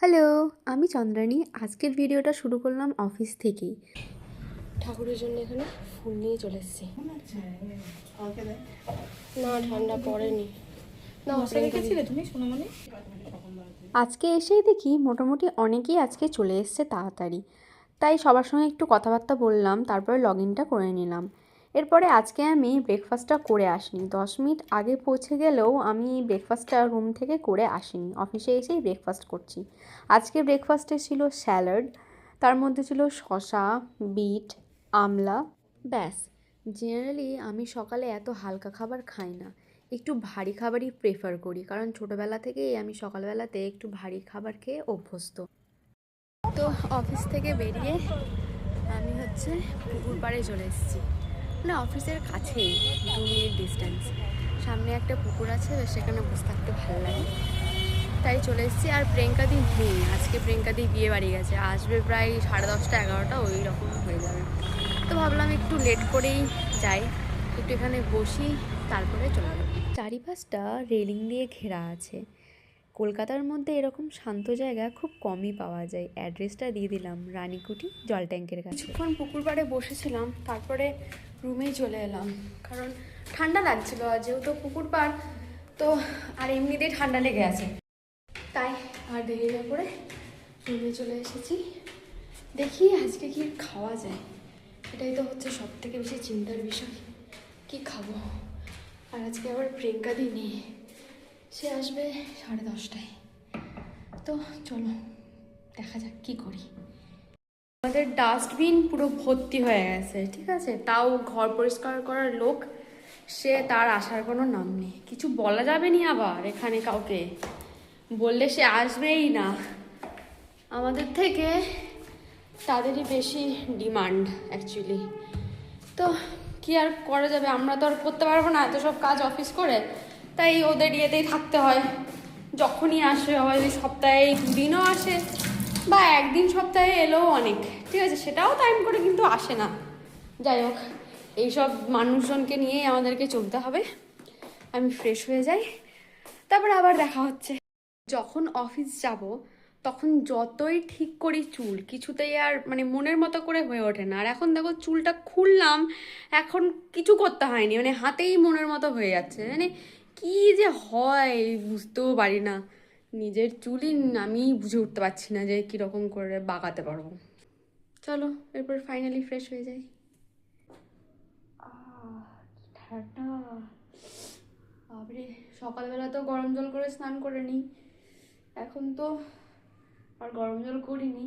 Hello, আমি চন্দ্রানী। আজকের ভিডিওটা শুরু করলাম অফিস থেকেই। ঠাকুরের জন্য এখানে ফুল নিয়ে চলে এসেছি। না, ঠান্ডা পড়েনি। না, তুমি সোনামণি। আজকে এসেই দেখি মোটামুটি অনেকেই আজকে চলে এসছে তাড়াতাড়ি, তাই সবার সঙ্গে একটু কথাবার্তা বললাম, তারপরে লগ ইনটা করে নিলাম। এরপরে আজকে আমি ব্রেকফাস্টটা করে আসিনি, 10 মিনিট আগে পৌঁছে গেলেও আমি ব্রেকফাস্টটা রুম থেকে করে আসিনি, অফিসে এসেই ব্রেকফাস্ট করছি। আজকে ব্রেকফাস্টে ছিল স্যালাড, তার মধ্যে ছিল শসা, বিট, আমলা, ব্যাস। জেনারেলি আমি সকালে এত হালকা খাবার খাই না, একটু ভারী খাবারই প্রেফার করি, কারণ ছোটোবেলা থেকেই আমি সকালবেলাতে একটু ভারী খাবার খেয়ে অভ্যস্ত। তো অফিস থেকে বেরিয়ে আমি পুকুর পাড়ে চলে এসেছি, মানে অফিসের কাছেই 2 মিনিট ডিস্টেন্স। সামনে একটা পুকুর আছে, সেখানে বসে থাকতে ভালো লাগে, তাই চলে এসেছি। আর প্রিয়াঙ্কাদি নেই আজকে, প্রিয়াঙ্কাদি বিয়ে বাড়ি গেছে, আসবে প্রায় 10:30 11টা ওই রকম হয়ে যাবে। তো ভাবলাম একটু লেট করেই যাই, একটু এখানে বসি, তারপরে চলে যাবো। চারিপাশটা রেলিং দিয়ে ঘেরা আছে। কলকাতার মধ্যে এরকম শান্ত জায়গা খুব কমই পাওয়া যায়। অ্যাড্রেসটা দিয়ে দিলাম, রানীকুঠি জল ট্যাঙ্কের কাছে। কিছুক্ষণ পুকুর পাড়ে বসেছিলাম, তারপরে রুমেই চলে এলাম, কারণ ঠান্ডা লাগছিল। আর যেহেতু পুকুর পাড়, তো আর এমনিতেই ঠান্ডা লেগে আছে, তাই আর দেরি না করে রুমে চলে এসেছি। দেখি আজকে কি খাওয়া যায়, এটাই তো হচ্ছে সব থেকে বেশি চিন্তার বিষয়, কি খাবো। আর আজকে আবার প্রিয়াঙ্কাদি নেই, সে আসবে 10:30টায়। তো চলো দেখা যাক কি করি। আমাদের ডাস্টবিন পুরো ভর্তি হয়ে গেছে, ঠিক আছে, তাও ঘর পরিষ্কার করার লোক, সে তার আসার কোনো নাম নেই। কিছু বলা যাবে না আবার এখানে কাউকে, বললে সে আসবেই না। আমাদের থেকে তাদেরই বেশি ডিমান্ড অ্যাকচুয়ালি। তো কি আর করা যাবে, আমরা তো আর করতে পারবো না এত সব কাজ অফিস করে, তাই ওদের ইয়েতেই থাকতে হয়। যখনই আসে, হয় সপ্তাহে 2 দিনও আসে, বা একদিন সপ্তাহে এলেও অনেক, ঠিক আছে, সেটাও টাইম করে কিন্তু আসে না। যাই হোক, এইসব মানুষজনকে নিয়েই আমাদেরকে চলতে হবে। আমি ফ্রেশ হয়ে যাই, তারপরে আবার দেখা হচ্ছে। যখন অফিস যাব তখন যতই ঠিক করি চুল, কিছুতেই আর মানে মনের মতো করে হয়ে ওঠে না। আর এখন দেখো চুলটা খুললাম, এখন কিছু করতে হয়নি, মানে হাতেই মনের মতো হয়ে যাচ্ছে। মানে কি যে হয় বুঝতেও পারি না, নিজের চুলই আমি বুঝে উঠতে পারছি না যে কীরকম করে বাগাতে পারবো। চলো এরপর ফাইনালি ফ্রেশ হয়ে যাই। ঠান্ডা বাবরে, সকালবেলা তো গরম জল করে স্নান করে নিই, এখন তো আর গরম জল করিনি।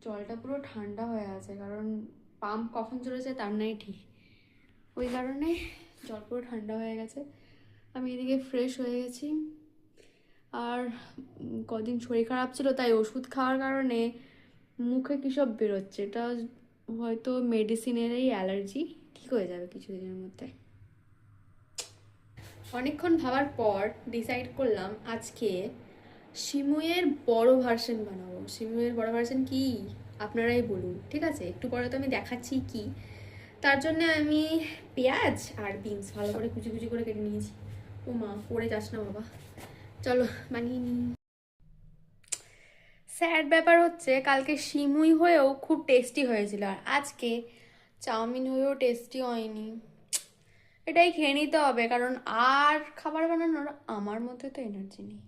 জলটা পুরো ঠান্ডা হয়ে আছে, কারণ পাম্প কখন চলেছে তার নাই ঠিক, ওই কারণে জল পুরো ঠান্ডা হয়ে গেছে। আমি এদিকে ফ্রেশ হয়ে গেছি। আর কদিন শরীর খারাপ ছিল, তাই ওষুধ খাওয়ার কারণে মুখে কী সব বেরোচ্ছে, এটা হয়তো মেডিসিনেরই অ্যালার্জি, ঠিক হয়ে যাবে কিছুদিনের মধ্যে। অনেকক্ষণ ভাবার পর ডিসাইড করলাম আজকে সিমুইয়ের বড় ভার্সন বানাবো। সিমুইয়ের বড় ভার্সন কি আপনারাই বলুন, ঠিক আছে, একটু পরে তো আমি দেখাচ্ছি কি। তার জন্য আমি পেঁয়াজ আর বিনস ভালো করে কুচি কুচি করে কেটে নিয়েছি। ও মা, পড়ে যাস না বাবা, চলো বানিয়ে নিই। স্যাড ব্যাপার হচ্ছে, কালকে সিমুই হয়েও খুব টেস্টি হয়েছিল, আর আজকে চাউমিন হয়েও টেস্টি হয়নি। এটাই খেয়ে নিতে হবে, কারণ আর খাবার বানানোর আমার মধ্যে তো এনার্জি নেই।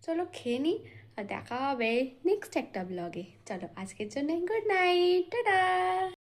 চলো খেয়ে নিই, আর দেখা হবে নেক্সট একটা ব্লগে। চলো আজকের জন্য গুড নাইট, টাটা।